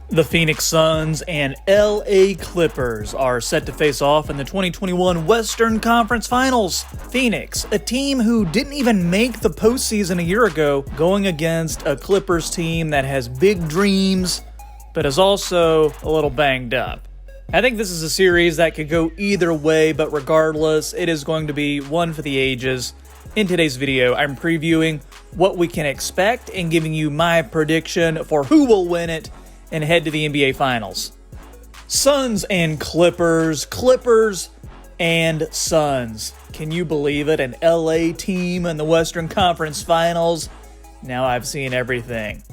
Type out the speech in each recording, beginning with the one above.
The Phoenix Suns and LA Clippers are set to face off in the 2021 Western Conference Finals. Phoenix, a team who didn't even make the postseason a year ago, going against a Clippers team that has big dreams, but is also a little banged up. I think this is a series that could go either way, but regardless, it is going to be one for the ages. In today's video, I'm previewing what we can expect and giving you my prediction for who will win it and head to the NBA Finals. Suns and Clippers, Clippers and Suns. Can you believe it? An LA team in the Western Conference Finals. Now I've seen everything.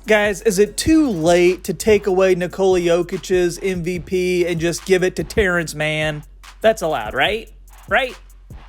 Guys, is it too late to take away Nikola Jokic's MVP and just give it to Terrence Mann? That's allowed, right? Right?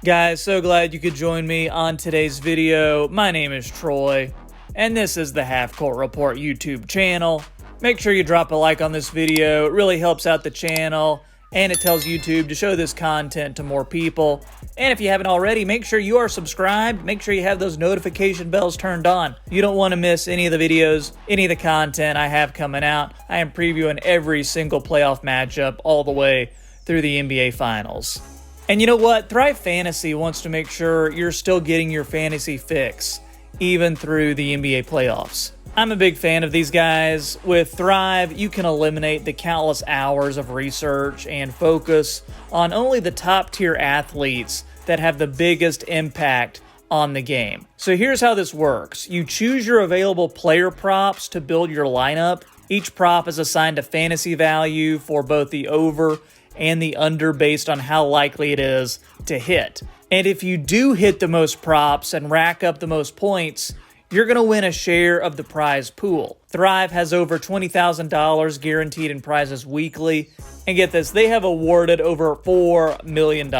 Guys, so glad you could join me on today's video. My name is Troy, and this is the Half Court Report YouTube channel. Make sure you drop a like on this video. It really helps out the channel, and it tells YouTube to show this content to more people. And if you haven't already, make sure you are subscribed. Make sure you have those notification bells turned on. You don't want to miss any of the videos, any of the content I have coming out. I am previewing every single playoff matchup all the way through the NBA Finals. And you know what? Thrive Fantasy wants to make sure you're still getting your fantasy fix, even through the NBA playoffs. I'm a big fan of these guys. With Thrive, you can eliminate the countless hours of research and focus on only the top-tier athletes that have the biggest impact on the game. So here's how this works. You choose your available player props to build your lineup. Each prop is assigned a fantasy value for both the over and the under based on how likely it is to hit. And if you do hit the most props and rack up the most points, you're going to win a share of the prize pool. Thrive has over $20,000 guaranteed in prizes weekly. And get this, they have awarded over $4 million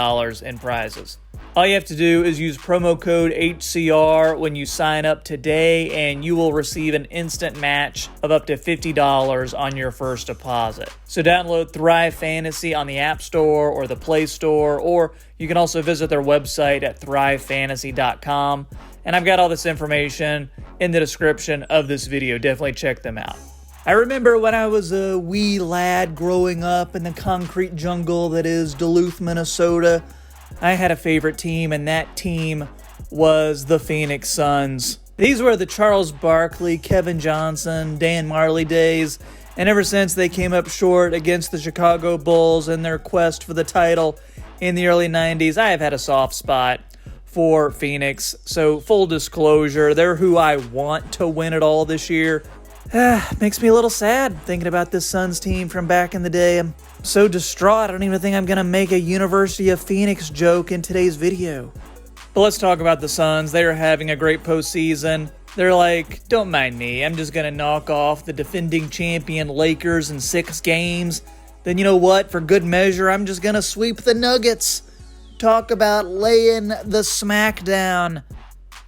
in prizes. All you have to do is use promo code HCR when you sign up today, and you will receive an instant match of up to $50 on your first deposit. So download Thrive Fantasy on the App Store or the Play Store, or you can also visit their website at thrivefantasy.com. And I've got all this information in the description of this video. Definitely check them out. I remember when I was a wee lad growing up in the concrete jungle that is Duluth, Minnesota, I had a favorite team, and that team was the Phoenix Suns. These were the Charles Barkley, Kevin Johnson, Dan Marley days, and ever since they came up short against the Chicago Bulls in their quest for the title in the early 90s, I have had a soft spot for Phoenix. So full disclosure, they're who I want to win it all this year. Makes me a little sad thinking about this Suns team from back in the day. I'm so distraught, I don't even think I'm going to make a University of Phoenix joke in today's video. But let's talk about the Suns. They are having a great postseason. They're like, don't mind me, I'm just going to knock off the defending champion Lakers in 6 games. Then you know what? For good measure, I'm just going to sweep the Nuggets. Talk about laying the smackdown.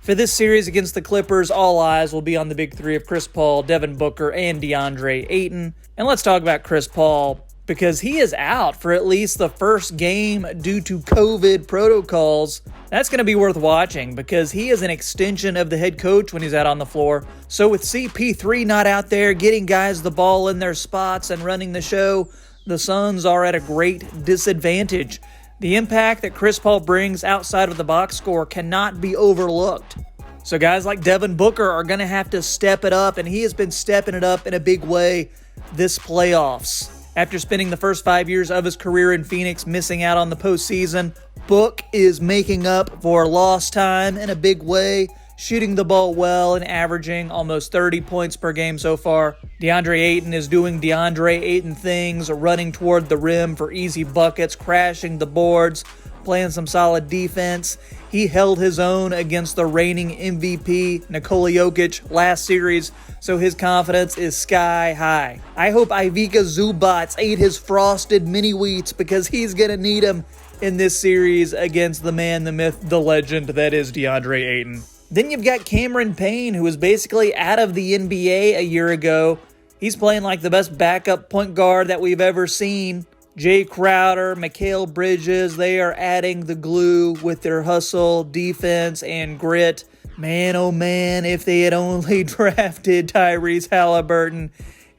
For this series against the Clippers, all eyes will be on the big three of Chris Paul, Devin Booker, and DeAndre Ayton. And let's talk about Chris Paul, because he is out for at least the first game due to COVID protocols. That's going to be worth watching because he is an extension of the head coach when he's out on the floor. So with CP3 not out there getting guys the ball in their spots and running the show, the Suns are at a great disadvantage. The impact that Chris Paul brings outside of the box score cannot be overlooked. So guys like Devin Booker are going to have to step it up, and he has been stepping it up in a big way this playoffs. After spending the first 5 years of his career in Phoenix missing out on the postseason, Book is making up for lost time in a big way, shooting the ball well and averaging almost 30 points per game so far. DeAndre Ayton is doing DeAndre Ayton things, running toward the rim for easy buckets, crashing the boards, playing some solid defense. He held his own against the reigning MVP, Nikola Jokic, last series, so his confidence is sky high. I hope Ivica Zubac ate his frosted mini wheats because he's going to need them in this series against the man, the myth, the legend that is DeAndre Ayton. Then you've got Cameron Payne, who was basically out of the NBA a year ago. He's playing like the best backup point guard that we've ever seen. Jay Crowder, Mikal Bridges, they are adding the glue with their hustle, defense, and grit. Man, oh man, if they had only drafted Tyrese Halliburton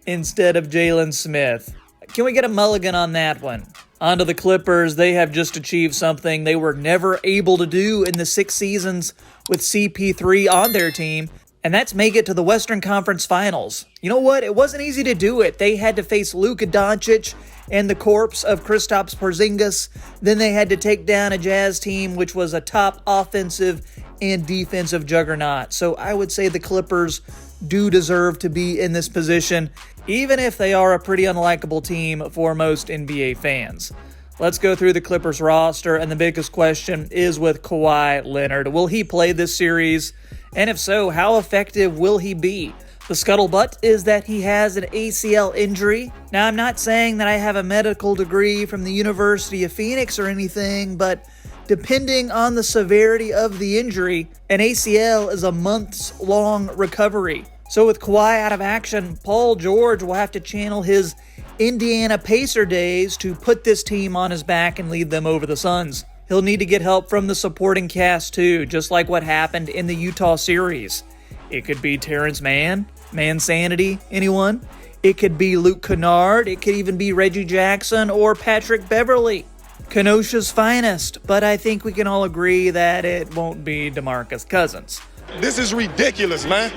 instead of Jalen Smith. Can we get a mulligan on that one? On to the Clippers. They have just achieved something they were never able to do in the 6 seasons with CP3 on their team, and that's make it to the Western Conference Finals. You know what? It wasn't easy to do it. They had to face Luka Doncic and the corpse of Kristaps Porzingis. Then they had to take down a Jazz team which was a top offensive and defensive juggernaut. So I would say the Clippers do deserve to be in this position, even if they are a pretty unlikable team for most NBA fans. Let's go through the Clippers roster, and the biggest question is with Kawhi Leonard. Will he play this series? And if so, how effective will he be? The scuttlebutt is that he has an ACL injury. Now, I'm not saying that I have a medical degree from the University of Phoenix or anything, but depending on the severity of the injury, an ACL is a months-long recovery. So with Kawhi out of action, Paul George will have to channel his Indiana Pacer days to put this team on his back and lead them over the Suns. He'll need to get help from the supporting cast too, just like what happened in the Utah series. It could be Terrence Mann, Mansanity, anyone? It could be Luke Kennard, it could even be Reggie Jackson or Patrick Beverley. Kenosha's finest, but I think we can all agree that it won't be DeMarcus Cousins. This is ridiculous, man.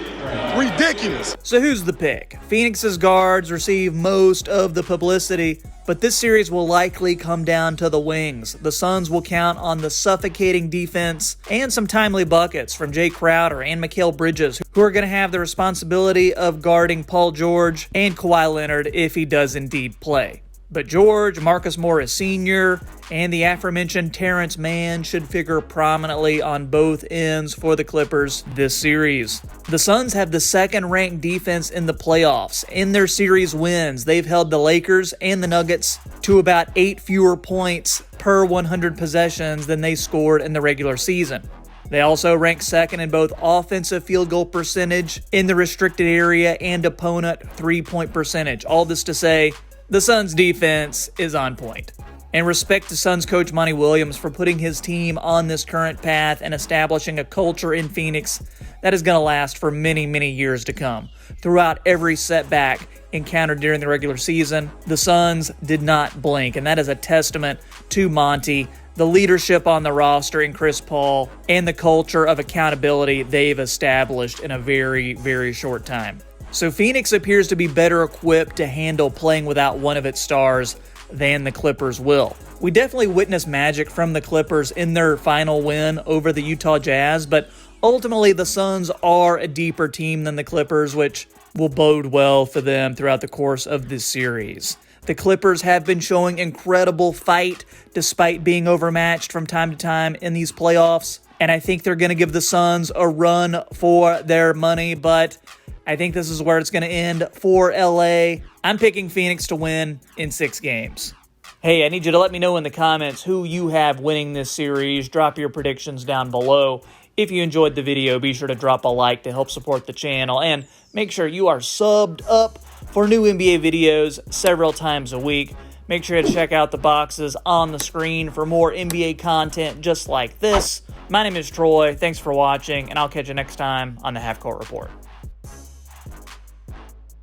Ridiculous. So who's the pick? Phoenix's guards receive most of the publicity, but this series will likely come down to the wings. The Suns will count on the suffocating defense and some timely buckets from Jay Crowder and Mikal Bridges, who are going to have the responsibility of guarding Paul George and Kawhi Leonard if he does indeed play. But George, Marcus Morris Sr., and the aforementioned Terrence Mann should figure prominently on both ends for the Clippers this series. The Suns have the second-ranked defense in the playoffs. In their series wins, they've held the Lakers and the Nuggets to about 8 fewer points per 100 possessions than they scored in the regular season. They also rank second in both offensive field goal percentage in the restricted area and opponent three-point percentage. All this to say, the Suns' defense is on point. And respect to Suns coach Monty Williams for putting his team on this current path and establishing a culture in Phoenix that is going to last for many, many years to come. Throughout every setback encountered during the regular season, the Suns did not blink, and that is a testament to Monty, the leadership on the roster in Chris Paul, and the culture of accountability they've established in a very, very short time. So Phoenix appears to be better equipped to handle playing without one of its stars than the Clippers will. We definitely witnessed magic from the Clippers in their final win over the Utah Jazz, but ultimately the Suns are a deeper team than the Clippers, which will bode well for them throughout the course of this series. The Clippers have been showing incredible fight despite being overmatched from time to time in these playoffs, and I think they're going to give the Suns a run for their money, but I think this is where it's going to end for LA. I'm picking Phoenix to win in 6 games. Hey, I need you to let me know in the comments who you have winning this series. Drop your predictions down below. If you enjoyed the video, be sure to drop a like to help support the channel. And make sure you are subbed up for new NBA videos several times a week. Make sure to check out the boxes on the screen for more NBA content just like this. My name is Troy. Thanks for watching, and I'll catch you next time on the Half Court Report.